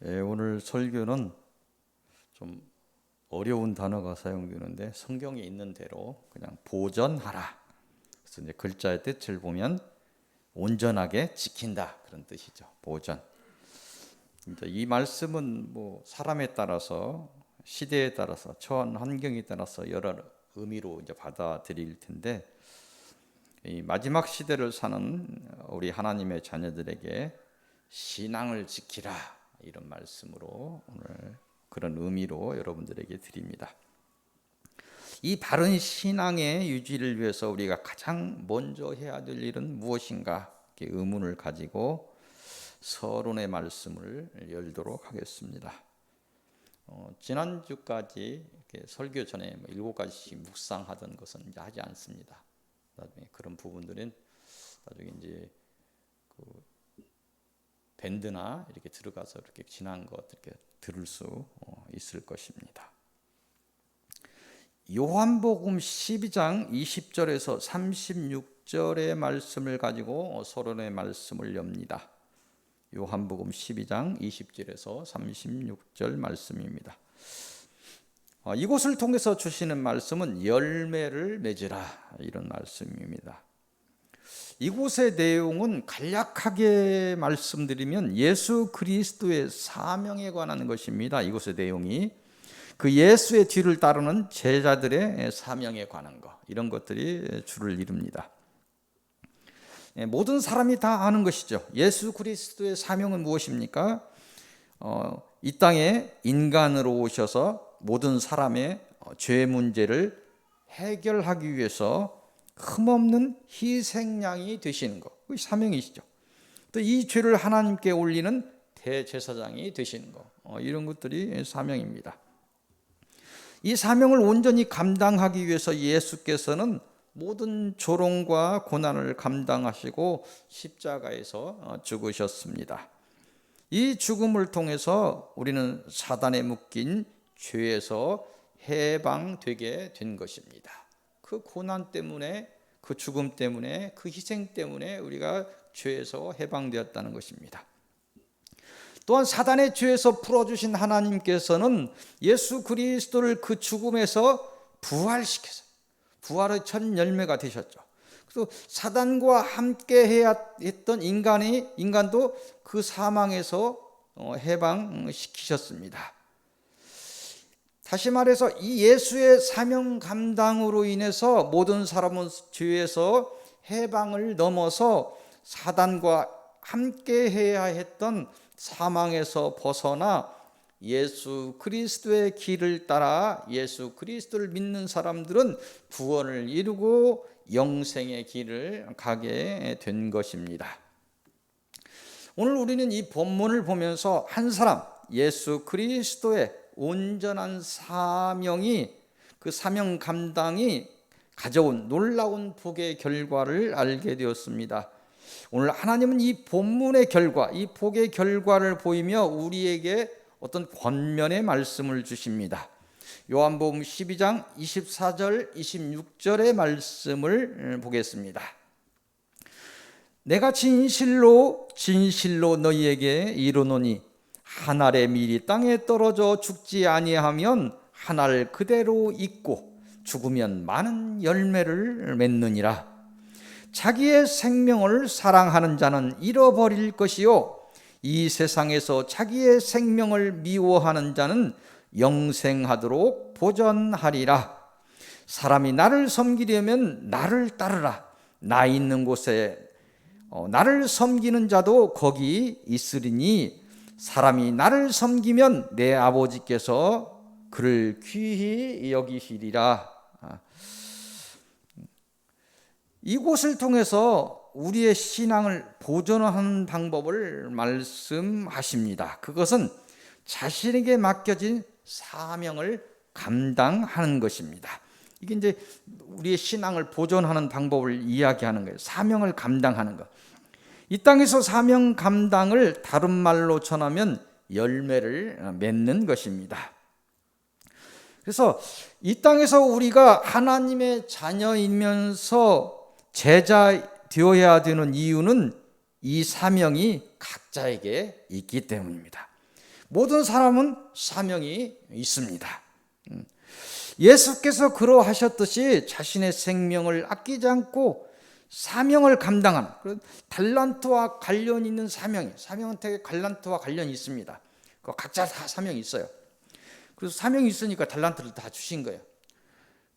오늘 설교는 좀 어려운 단어가 사용되는데 성경에 있는 대로 그냥 보전하라. 그래서 이제 글자의 뜻을 보면 온전하게 지킨다 그런 뜻이죠. 보전. 이제 이 말씀은 뭐 사람에 따라서 시대에 따라서 처한 환경에 따라서 여러 의미로 이제 받아들일 텐데 이 마지막 시대를 사는 우리 하나님의 자녀들에게 신앙을 지키라 이런 말씀으로 오늘 그런 의미로 여러분들에게 드립니다. 이 바른 신앙의 유지를 위해서 우리가 가장 먼저 해야 될 일은 무엇인가 이렇게 의문을 가지고 서론의 말씀을 열도록 하겠습니다. 지난주까지 이렇게 설교 전에 7가지씩 묵상하던 것은 이제 하지 않습니다. 나중에 그런 부분들은 나중에 이제 그 밴드나 이렇게 들어가서 이렇게 지난 것 이렇게 들을 수 있을 것입니다. 요한복음 12장 20절에서 36절의 말씀을 가지고 서론의 말씀을 엽니다. 요한복음 12장 20절에서 36절 말씀입니다. 이곳을 통해서 주시는 말씀은 열매를 맺으라 이런 말씀입니다. 이곳의 내용은 간략하게 말씀드리면 예수 그리스도의 사명에 관한 것입니다. 이곳의 내용이 그 예수의 뒤를 따르는 제자들의 사명에 관한 것, 이런 것들이 주를 이룹니다. 모든 사람이 다 아는 것이죠. 예수 그리스도의 사명은 무엇입니까? 이 땅에 인간으로 오셔서 모든 사람의 죄 문제를 해결하기 위해서 흠없는 희생양이 되시는 것, 그게 사명이시죠. 또 이 죄를 하나님께 올리는 대제사장이 되시는 것, 이런 것들이 사명입니다. 이 사명을 온전히 감당하기 위해서 예수께서는 모든 조롱과 고난을 감당하시고 십자가에서 죽으셨습니다. 이 죽음을 통해서 우리는 사단에 묶인 죄에서 해방되게 된 것입니다. 그 고난 때문에, 그 죽음 때문에, 그 희생 때문에 우리가 죄에서 해방되었다는 것입니다. 또한 사단의 죄에서 풀어주신 하나님께서는 예수 그리스도를 그 죽음에서 부활시켜서 부활의 첫 열매가 되셨죠. 그래서 사단과 함께 해야 했던 인간도 그 사망에서 해방시키셨습니다. 다시 말해서 이 예수의 사명 감당으로 인해서 모든 사람은 죄에서 해방을 넘어서 사단과 함께 해야 했던 사망에서 벗어나 예수 그리스도의 길을 따라 예수 그리스도를 믿는 사람들은 구원을 이루고 영생의 길을 가게 된 것입니다. 오늘 우리는 이 본문을 보면서 한 사람 예수 그리스도의 온전한 사명이, 그 사명 감당이 가져온 놀라운 복의 결과를 알게 되었습니다. 오늘 하나님은 이 본문의 결과, 이 복의 결과를 보이며 우리에게 어떤 권면의 말씀을 주십니다. 요한복음 12장 24절 26절의 말씀을 보겠습니다. 내가 진실로 진실로 너희에게 이르노니 한 알의 밀이 땅에 떨어져 죽지 아니하면 한 알 그대로 있고 죽으면 많은 열매를 맺느니라. 자기의 생명을 사랑하는 자는 잃어버릴 것이요 이 세상에서 자기의 생명을 미워하는 자는 영생하도록 보전하리라. 사람이 나를 섬기려면 나를 따르라. 나 있는 곳에 나를 섬기는 자도 거기 있으리니 사람이 나를 섬기면 내 아버지께서 그를 귀히 여기시리라. 이곳을 통해서 우리의 신앙을 보존하는 방법을 말씀하십니다. 그것은 자신에게 맡겨진 사명을 감당하는 것입니다. 이게 이제 우리의 신앙을 보존하는 방법을 이야기하는 거예요. 사명을 감당하는 것. 이 땅에서 사명 감당을 다른 말로 전하면 열매를 맺는 것입니다. 그래서 이 땅에서 우리가 하나님의 자녀이면서 제자 되어야 되는 이유는 이 사명이 각자에게 있기 때문입니다. 모든 사람은 사명이 있습니다. 예수께서 그러하셨듯이 자신의 생명을 아끼지 않고 사명을 감당하는 그런 달란트와 관련 있는 사명은 되게 달란트와 관련이 있습니다. 각자 다 사명이 있어요. 그래서 사명이 있으니까 달란트를 다 주신 거예요.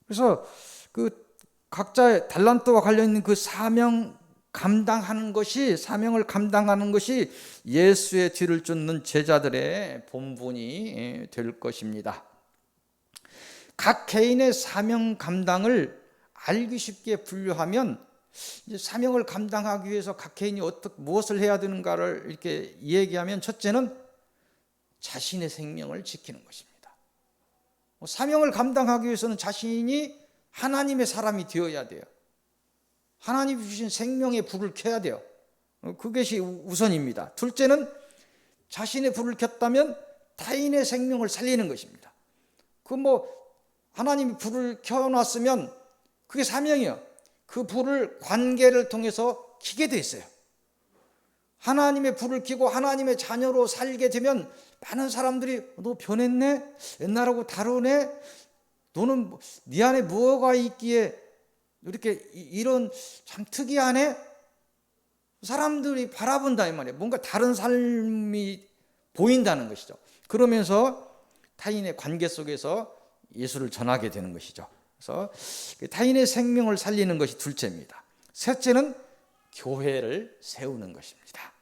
그래서 그 각자의 달란트와 관련 있는 그 사명을 감당하는 것이 예수의 뒤를 쫓는 제자들의 본분이 될 것입니다. 각 개인의 사명 감당을 알기 쉽게 분류하면, 이제 사명을 감당하기 위해서 각 개인이 무엇을 해야 되는가를 이렇게 얘기하면, 첫째는 자신의 생명을 지키는 것입니다. 사명을 감당하기 위해서는 자신이 하나님의 사람이 되어야 돼요. 하나님이 주신 생명의 불을 켜야 돼요. 그것이 우선입니다. 둘째는 자신의 불을 켰다면 타인의 생명을 살리는 것입니다. 하나님이 불을 켜놨으면 그게 사명이에요. 그 불을 관계를 통해서 켜게 돼 있어요. 하나님의 불을 켜고 하나님의 자녀로 살게 되면 많은 사람들이 너 변했네? 옛날하고 다르네? 너는 네 안에 뭐가 있기에 이렇게 이런 참 특이하네? 사람들이 바라본다 이 말이에요. 뭔가 다른 삶이 보인다는 것이죠. 그러면서 타인의 관계 속에서 예수를 전하게 되는 것이죠. 그래서 타인의 생명을 살리는 것이 둘째입니다. 셋째는 교회를 세우는 것입니다.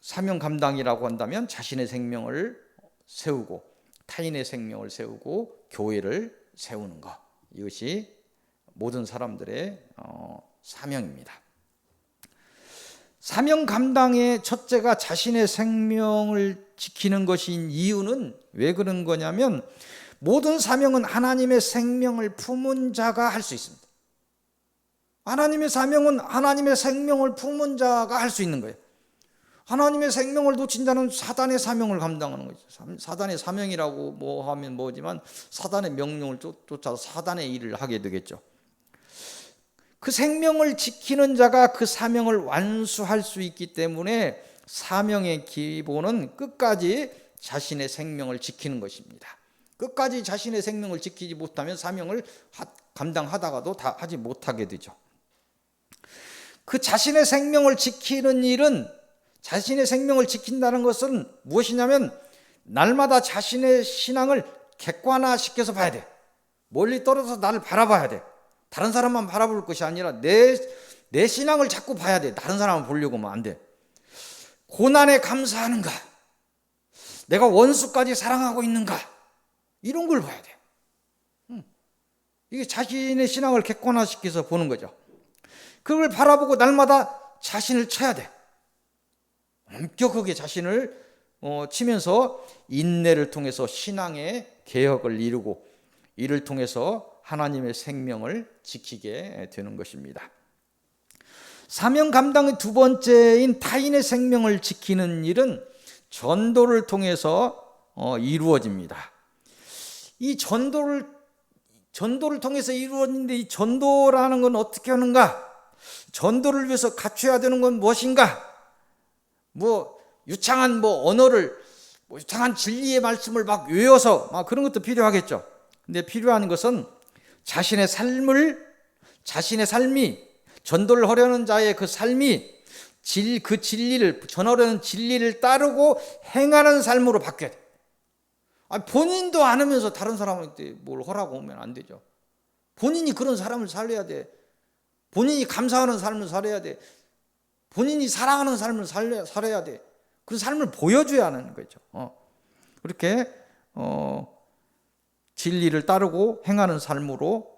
사명 감당이라고 한다면 자신의 생명을 세우고 타인의 생명을 세우고 교회를 세우는 것, 이것이 모든 사람들의 사명입니다. 사명 감당의 첫째가 자신의 생명을 지키는 것인 이유는 왜 그런 거냐면, 모든 사명은 하나님의 생명을 품은 자가 할 수 있습니다. 하나님의 사명은 하나님의 생명을 품은 자가 할 수 있는 거예요. 하나님의 생명을 놓친 자는 사단의 사명을 감당하는 거죠. 사단의 사명이라고 하면 뭐지만 사단의 명령을 쫓아서 사단의 일을 하게 되겠죠. 그 생명을 지키는 자가 그 사명을 완수할 수 있기 때문에 사명의 기본은 끝까지 자신의 생명을 지키는 것입니다. 끝까지 자신의 생명을 지키지 못하면 사명을 감당하다가도 다 하지 못하게 되죠. 그 자신의 생명을 지키는 일은, 자신의 생명을 지킨다는 것은 무엇이냐면, 날마다 자신의 신앙을 객관화시켜서 봐야 돼. 멀리 떨어져서 나를 바라봐야 돼. 다른 사람만 바라볼 것이 아니라 내 신앙을 자꾸 봐야 돼. 다른 사람을 보려고 하면 안 돼. 고난에 감사하는가? 내가 원수까지 사랑하고 있는가? 이런 걸 봐야 돼. 이게 자신의 신앙을 객관화시켜서 보는 거죠. 그걸 바라보고 날마다 자신을 쳐야 돼. 엄격하게 자신을 치면서 인내를 통해서 신앙의 개혁을 이루고, 이를 통해서 하나님의 생명을 지키게 되는 것입니다. 사명 감당의 두 번째인 타인의 생명을 지키는 일은 전도를 통해서 이루어집니다. 이 전도를 통해서 이루어지는데, 이 전도라는 건 어떻게 하는가? 전도를 위해서 갖춰야 되는 건 무엇인가? 유창한 언어를, 유창한 진리의 말씀을 막 외워서 그런 것도 필요하겠죠. 근데 필요한 것은 자신의 삶이, 전도를 하려는 자의 그 삶이 그 진리를, 전하려는 진리를 따르고 행하는 삶으로 바뀌어야 돼. 본인도 안 하면서 다른 사람한테 뭘 하라고 하면 안 되죠. 본인이 그런 사람을 살려야 돼. 본인이 감사하는 삶을 살아야 돼. 본인이 사랑하는 삶을 살아야 돼. 그 삶을 보여줘야 하는 거죠. 그렇게 진리를 따르고 행하는 삶으로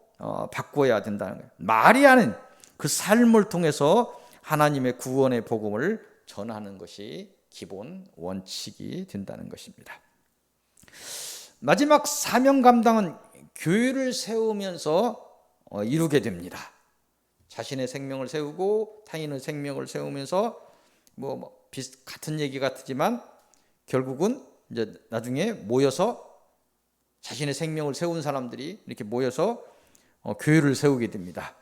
바꿔야 된다는 거예요. 마리아는 그 삶을 통해서 하나님의 구원의 복음을 전하는 것이 기본 원칙이 된다는 것입니다. 마지막 사명 감당은 교회를 세우면서 이루게 됩니다. 자신의 생명을 세우고 타인의 생명을 세우면서 같은 얘기 같지만 결국은 이제 나중에 모여서 자신의 생명을 세운 사람들이 이렇게 모여서 교회를 세우게 됩니다.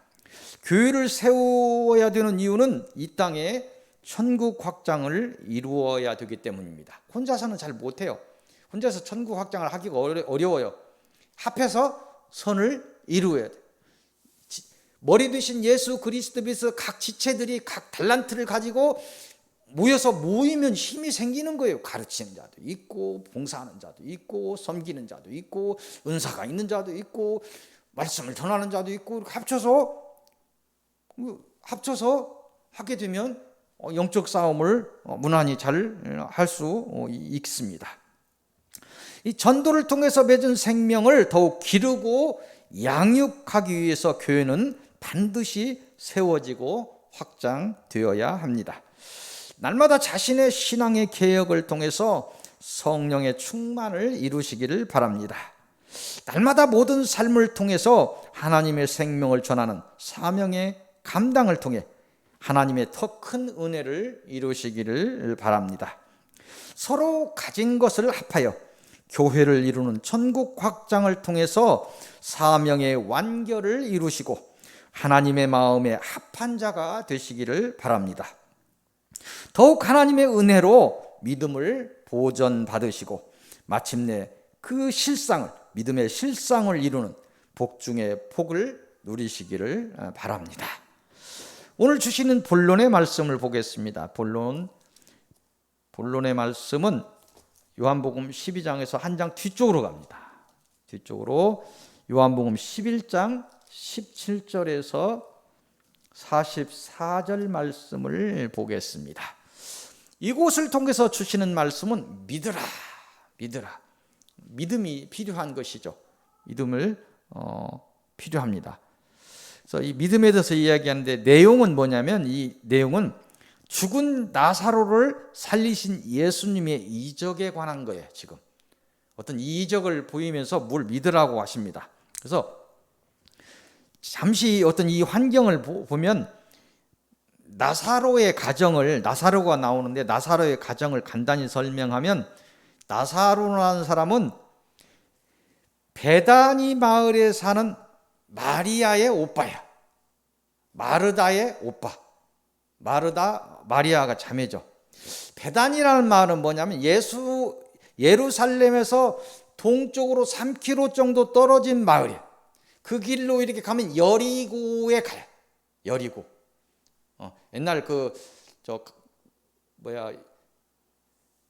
교회를 세워야 되는 이유는 이 땅에 천국 확장을 이루어야 되기 때문입니다. 혼자서는 잘 못해요. 혼자서 천국 확장을 하기가 어려워요. 합해서 선을 이루어야 돼요. 머리 되신 예수 그리스도 밑에서 각 지체들이 각 달란트를 가지고 모이면 힘이 생기는 거예요. 가르치는 자도 있고, 봉사하는 자도 있고, 섬기는 자도 있고, 은사가 있는 자도 있고, 말씀을 전하는 자도 있고, 합쳐서 하게 되면 영적 싸움을 무난히 잘 할 수 있습니다. 이 전도를 통해서 맺은 생명을 더욱 기르고 양육하기 위해서 교회는 반드시 세워지고 확장되어야 합니다. 날마다 자신의 신앙의 개혁을 통해서 성령의 충만을 이루시기를 바랍니다. 날마다 모든 삶을 통해서 하나님의 생명을 전하는 사명의 감당을 통해 하나님의 더 큰 은혜를 이루시기를 바랍니다. 서로 가진 것을 합하여 교회를 이루는 천국 확장을 통해서 사명의 완결을 이루시고 하나님의 마음에 합한 자가 되시기를 바랍니다. 더욱 하나님의 은혜로 믿음을 보전받으시고 마침내 그 믿음의 실상을 이루는 복 중의 복을 누리시기를 바랍니다. 오늘 주시는 본론의 말씀을 보겠습니다. 본론의 말씀은 요한복음 12장에서 한 장 뒤쪽으로 갑니다. 뒤쪽으로 요한복음 11장 17절에서 44절 말씀을 보겠습니다. 이곳을 통해서 주시는 말씀은 믿으라. 믿음이 필요한 것이죠. 믿음을 필요합니다. 그래서 이 믿음에 대해서 이야기하는데 내용은 뭐냐면 이 내용은 죽은 나사로를 살리신 예수님의 이적에 관한 거예요. 지금 어떤 이적을 보이면서 뭘 믿으라고 하십니다. 그래서 잠시 어떤 이 환경을 보면 나사로가 나오는데 나사로의 가정을 간단히 설명하면 나사로라는 사람은 베다니 마을에 사는 마리아의 오빠야. 마르다의 오빠. 마리아가 자매죠. 베단이라는 말은 뭐냐면 예루살렘에서 동쪽으로 3km 정도 떨어진 마을이에요. 그 길로 이렇게 가면 여리고에 가요. 여리고. 옛날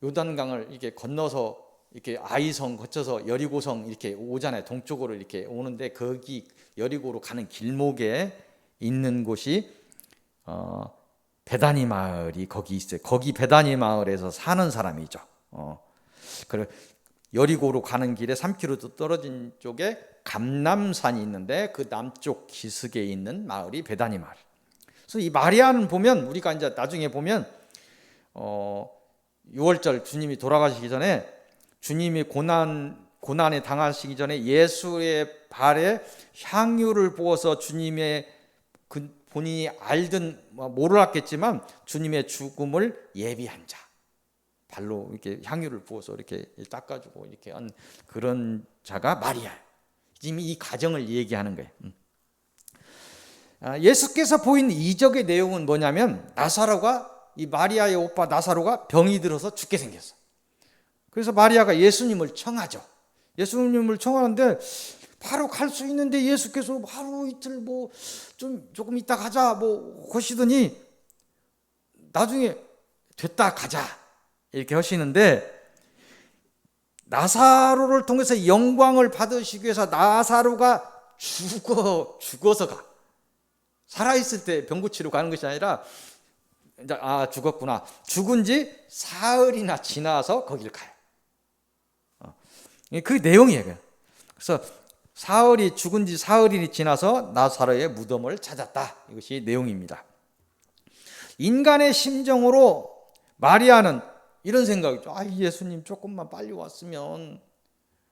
요단강을 이렇게 건너서 이렇게 아이성 거쳐서 여리고성 이렇게 오잖아요. 동쪽으로 이렇게 오는데 거기 여리고로 가는 길목에 있는 곳이 베다니 마을이 거기 있어요. 거기 베다니 마을에서 사는 사람이죠. 그래 여리고로 가는 길에 3km 떨어진 쪽에 감람산이 있는데 그 남쪽 기슭에 있는 마을이 베다니 마을. 그래서 이 마리아는 보면 우리가 이제 나중에 보면 6월절 주님이 돌아가시기 전에 주님이 고난에 당하시기 전에 예수의 발에 향유를 부어서 주님의 본인이 알든 몰랐겠지만 주님의 죽음을 예비한 자. 발로 이렇게 향유를 부어서 이렇게 닦아주고 이렇게 한 그런 자가 마리아예요. 지금 이 가정을 얘기하는 거예요. 예수께서 보인 이적의 내용은 뭐냐면 이 마리아의 오빠 나사로가 병이 들어서 죽게 생겼어. 그래서 마리아가 예수님을 청하죠. 예수님을 청하는데 바로 갈 수 있는데 예수께서 하루 이틀 조금 있다 가자 하시더니 나중에 됐다 가자 이렇게 하시는데 나사로를 통해서 영광을 받으시기 위해서 나사로가 죽어서 가. 살아있을 때 병 고치러 가는 것이 아니라 죽었구나. 죽은 지 사흘이나 지나서 거길 가요. 그 내용이에요. 그래서 죽은 지 사흘이 지나서 나사로의 무덤을 찾았다. 이것이 내용입니다. 인간의 심정으로 마리아는 이런 생각이죠. 예수님 조금만 빨리 왔으면,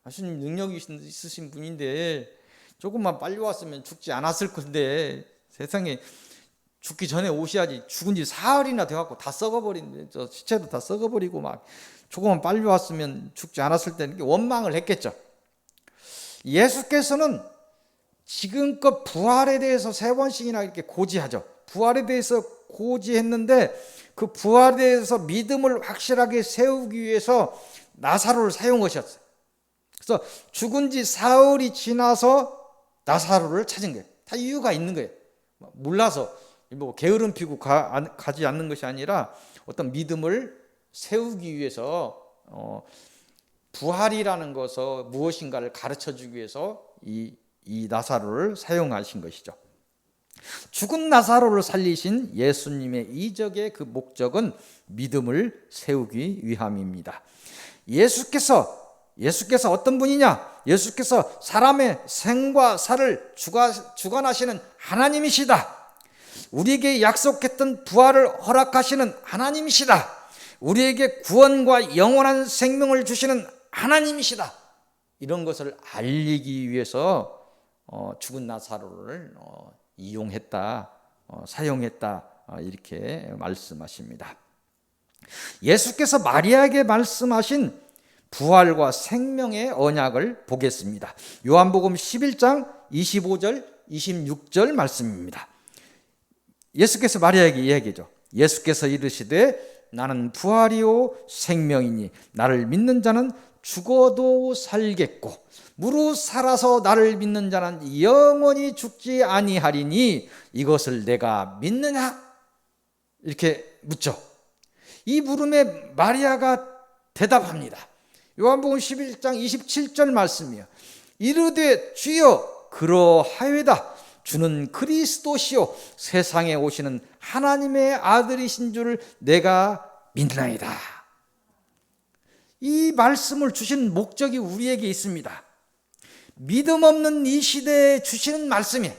예수님 능력이 있으신 분인데 조금만 빨리 왔으면 죽지 않았을 건데 세상에 죽기 전에 오셔야지. 죽은 지 사흘이나 돼갖고 다 썩어버린 시체도 다 썩어버리고 조금만 빨리 왔으면 죽지 않았을 때 원망을 했겠죠. 예수께서는 지금껏 부활에 대해서 3번씩이나 이렇게 고지하죠. 부활에 대해서 고지했는데 그 부활에 대해서 믿음을 확실하게 세우기 위해서 나사로를 사용하셨어요. 그래서 죽은 지 사흘이 지나서 나사로를 찾은 거예요. 다 이유가 있는 거예요. 몰라서 뭐 게으름 피고 가지 않는 것이 아니라 어떤 믿음을 세우기 위해서 부활이라는 것을 무엇인가를 가르쳐주기 위해서 이 나사로를 사용하신 것이죠. 죽은 나사로를 살리신 예수님의 이적의 그 목적은 믿음을 세우기 위함입니다. 예수께서 어떤 분이냐? 예수께서 사람의 생과 사를 주관하시는 하나님이시다. 우리에게 약속했던 부활을 허락하시는 하나님이시다. 우리에게 구원과 영원한 생명을 주시는 하나님이시다. 이런 것을 알리기 위해서 죽은 나사로를 이용했다, 사용했다, 이렇게 말씀하십니다. 예수께서 마리아에게 말씀하신 부활과 생명의 언약을 보겠습니다. 요한복음 11장 25절 26절 말씀입니다. 예수께서 마리아에게 이야기죠. 예수께서 이르시되 나는 부활이요 생명이니 나를 믿는 자는 죽어도 살겠고 무릇 살아서 나를 믿는 자는 영원히 죽지 아니하리니 이것을 내가 믿느냐? 이렇게 묻죠. 이 물음에 마리아가 대답합니다. 요한복음 11장 27절 말씀이요. 이르되 주여 그러하여다. 주는 그리스도시요 세상에 오시는 하나님의 아들이신 줄 내가 믿나이다. 이 말씀을 주신 목적이 우리에게 있습니다. 믿음 없는 이 시대에 주시는 말씀이에요.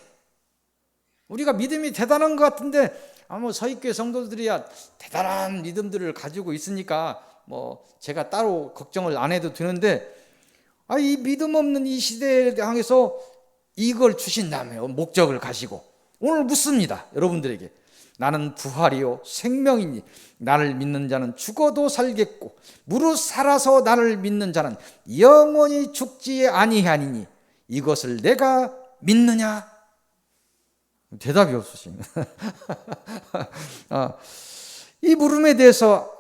우리가 믿음이 대단한 것 같은데 서익교회 성도들이야 대단한 믿음들을 가지고 있으니까 제가 따로 걱정을 안 해도 되는데 이 믿음 없는 이 시대에 향해서 이걸 주신다며 목적을 가지고 오늘 묻습니다. 여러분들에게 나는 부활이요 생명이니 나를 믿는 자는 죽어도 살겠고 무릇 살아서 나를 믿는 자는 영원히 죽지 아니하니니 이것을 내가 믿느냐? 대답이 없으시네. 이 물음에 대해서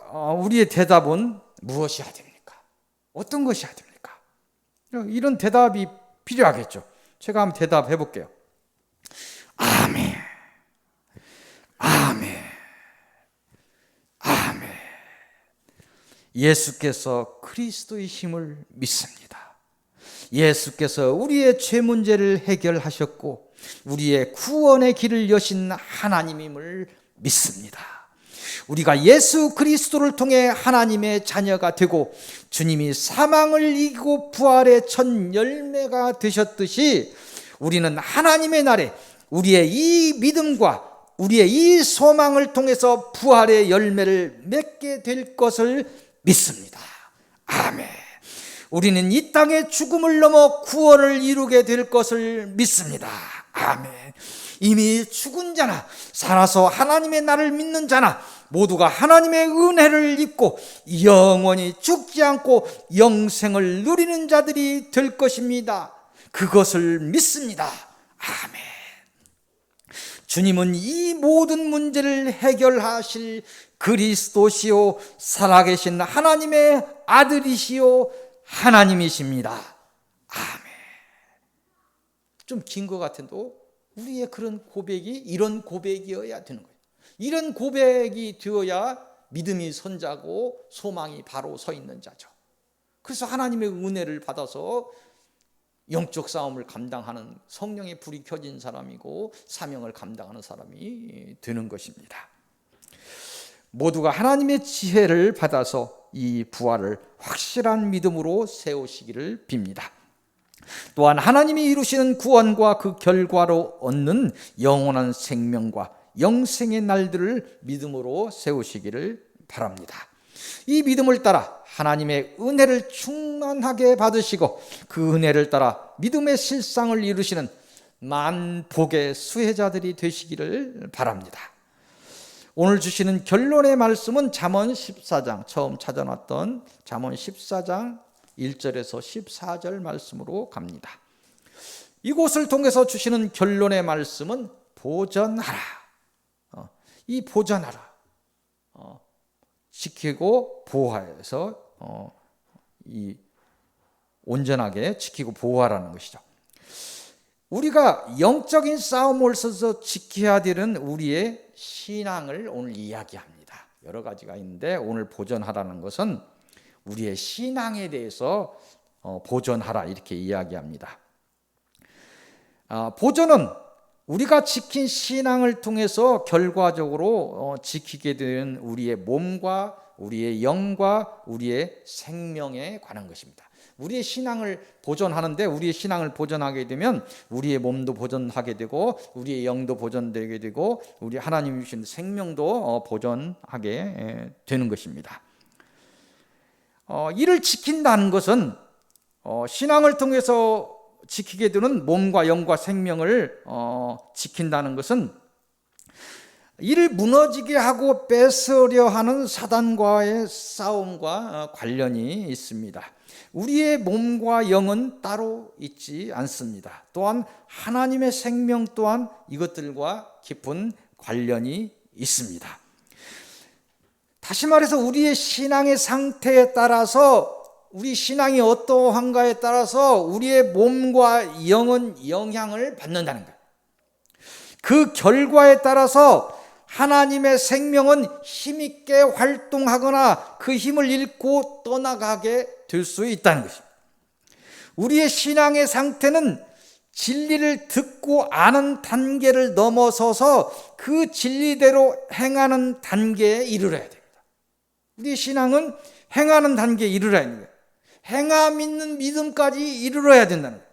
우리의 대답은 무엇이어야 됩니까? 어떤 것이어야 됩니까? 이런 대답이 필요하겠죠. 제가 한번 대답해 볼게요. 아멘. 아멘. 아멘. 예수께서 그리스도이심을 믿습니다. 예수께서 우리의 죄 문제를 해결하셨고 우리의 구원의 길을 여신 하나님임을 믿습니다. 우리가 예수 그리스도를 통해 하나님의 자녀가 되고 주님이 사망을 이기고 부활의 첫 열매가 되셨듯이 우리는 하나님의 날에 우리의 이 믿음과 우리의 이 소망을 통해서 부활의 열매를 맺게 될 것을 믿습니다. 아멘. 우리는 이 땅의 죽음을 넘어 구원을 이루게 될 것을 믿습니다. 아멘. 이미 죽은 자나 살아서 하나님의 날을 믿는 자나 모두가 하나님의 은혜를 입고 영원히 죽지 않고 영생을 누리는 자들이 될 것입니다. 그것을 믿습니다. 아멘. 주님은 이 모든 문제를 해결하실 그리스도시요 살아계신 하나님의 아들이시요 하나님이십니다. 아멘. 좀 긴 것 같은데 우리의 그런 고백이 이런 고백이어야 되는 거예요. 이런 고백이 되어야 믿음이 선자고 소망이 바로 서 있는 자죠. 그래서 하나님의 은혜를 받아서 영적 싸움을 감당하는 성령의 불이 켜진 사람이고 사명을 감당하는 사람이 되는 것입니다. 모두가 하나님의 지혜를 받아서 이 부활을 확실한 믿음으로 세우시기를 빕니다. 또한 하나님이 이루시는 구원과 그 결과로 얻는 영원한 생명과 영생의 날들을 믿음으로 세우시기를 바랍니다. 이 믿음을 따라 하나님의 은혜를 충만하게 받으시고 그 은혜를 따라 믿음의 실상을 이루시는 만복의 수혜자들이 되시기를 바랍니다. 오늘 주시는 결론의 말씀은 잠언 14장, 처음 찾아놨던 잠언 14장 1절에서 14절 말씀으로 갑니다. 이곳을 통해서 주시는 결론의 말씀은 보전하라. 이 보전하라. 지키고 보호해서 이 온전하게 지키고 보호하라는 것이죠. 우리가 영적인 싸움을 써서 지켜야 되는 우리의 신앙을 오늘 이야기합니다. 여러 가지가 있는데 오늘 보존하라는 것은 우리의 신앙에 대해서 보존하라 이렇게 이야기합니다. 보존은 우리가 지킨 신앙을 통해서 결과적으로 지키게 되는 우리의 몸과 우리의 영과 우리의 생명에 관한 것입니다. 우리의 신앙을 보존하는데 우리의 신앙을 보존하게 되면 우리의 몸도 보존하게 되고 우리의 영도 보존되게 되고 우리 하나님이 주신 생명도 보존하게 되는 것입니다. 이를 지킨다는 것은 신앙을 통해서 지키게 되는 몸과 영과 생명을 지킨다는 것은 이를 무너지게 하고 뺏으려 하는 사단과의 싸움과 관련이 있습니다. 우리의 몸과 영은 따로 있지 않습니다. 또한 하나님의 생명 또한 이것들과 깊은 관련이 있습니다. 다시 말해서 우리의 신앙의 상태에 따라서 우리 신앙이 어떠한가에 따라서 우리의 몸과 영은 영향을 받는다는 거예요. 그 결과에 따라서 하나님의 생명은 힘있게 활동하거나 그 힘을 잃고 떠나가게 될 수 있다는 것입니다. 우리의 신앙의 상태는 진리를 듣고 아는 단계를 넘어서서 그 진리대로 행하는 단계에 이르러야 됩니다. 우리의 신앙은 행하는 단계에 이르러야 하는 거예요. 행함 있는 믿음까지 이르러야 된다는 거예요.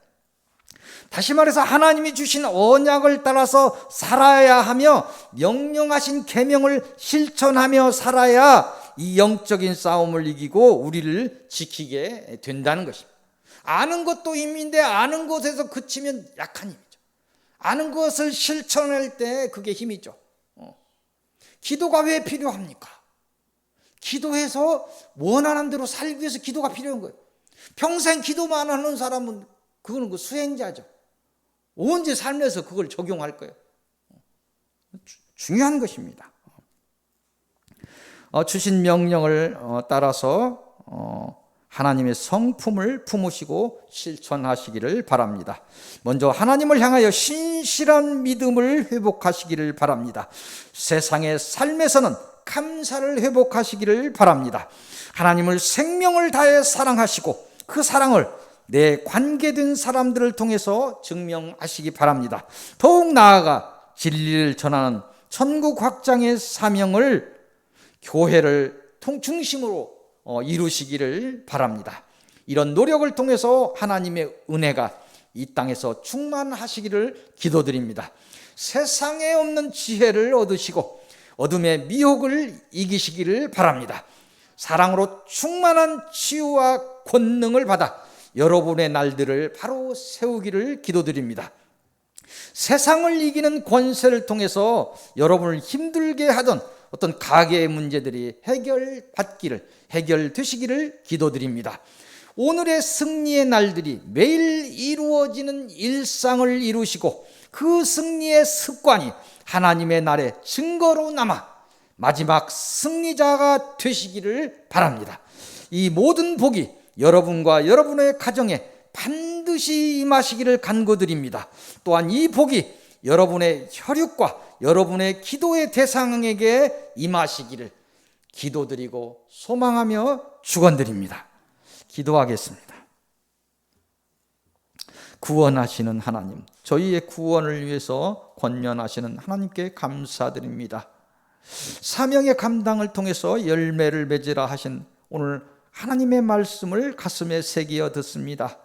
다시 말해서 하나님이 주신 언약을 따라서 살아야 하며 명령하신 계명을 실천하며 살아야 이 영적인 싸움을 이기고 우리를 지키게 된다는 것입니다. 아는 것도 힘인데 아는 것에서 그치면 약한 힘이죠. 아는 것을 실천할 때 그게 힘이죠. 기도가 왜 필요합니까? 기도해서 원하는 대로 살기 위해서 기도가 필요한 거예요. 평생 기도만 하는 사람은 그거는 그 수행자죠. 언제 삶에서 그걸 적용할 거예요? 중요한 것입니다. 주신 명령을 따라서 하나님의 성품을 품으시고 실천하시기를 바랍니다. 먼저 하나님을 향하여 신실한 믿음을 회복하시기를 바랍니다. 세상의 삶에서는 감사를 회복하시기를 바랍니다. 하나님을 생명을 다해 사랑하시고 그 사랑을 내 관계된 사람들을 통해서 증명하시기 바랍니다. 더욱 나아가 진리를 전하는 천국 확장의 사명을 교회를 중심으로 이루시기를 바랍니다. 이런 노력을 통해서 하나님의 은혜가 이 땅에서 충만하시기를 기도드립니다. 세상에 없는 지혜를 얻으시고 어둠의 미혹을 이기시기를 바랍니다. 사랑으로 충만한 치유와 권능을 받아 여러분의 날들을 바로 세우기를 기도드립니다. 세상을 이기는 권세를 통해서 여러분을 힘들게 하던 어떤 가계의 문제들이 해결되시기를 기도드립니다. 오늘의 승리의 날들이 매일 이루어지는 일상을 이루시고 그 승리의 습관이 하나님의 날의 증거로 남아 마지막 승리자가 되시기를 바랍니다. 이 모든 복이 여러분과 여러분의 가정에 반드시 임하시기를 간구드립니다. 또한 이 복이 여러분의 혈육과 여러분의 기도의 대상에게 임하시기를 기도드리고 소망하며 축원드립니다. 기도하겠습니다. 구원하시는 하나님, 저희의 구원을 위해서 권면하시는 하나님께 감사드립니다. 사명의 감당을 통해서 열매를 맺으라 하신 오늘 하나님의 말씀을 가슴에 새기어 듣습니다.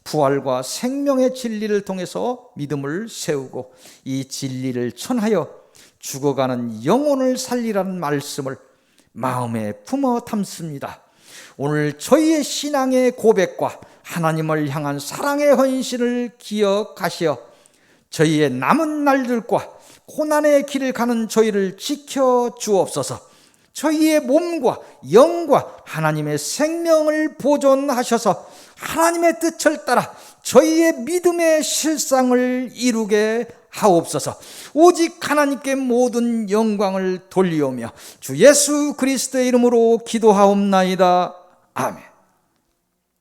부활과 생명의 진리를 통해서 믿음을 세우고 이 진리를 전하여 죽어가는 영혼을 살리라는 말씀을 마음에 품어 담습니다. 오늘 저희의 신앙의 고백과 하나님을 향한 사랑의 헌신을 기억하시어 저희의 남은 날들과 고난의 길을 가는 저희를 지켜 주옵소서. 저희의 몸과 영과 하나님의 생명을 보존하셔서 하나님의 뜻을 따라 저희의 믿음의 실상을 이루게 하옵소서. 오직 하나님께 모든 영광을 돌리오며 주 예수 그리스도의 이름으로 기도하옵나이다. 아멘.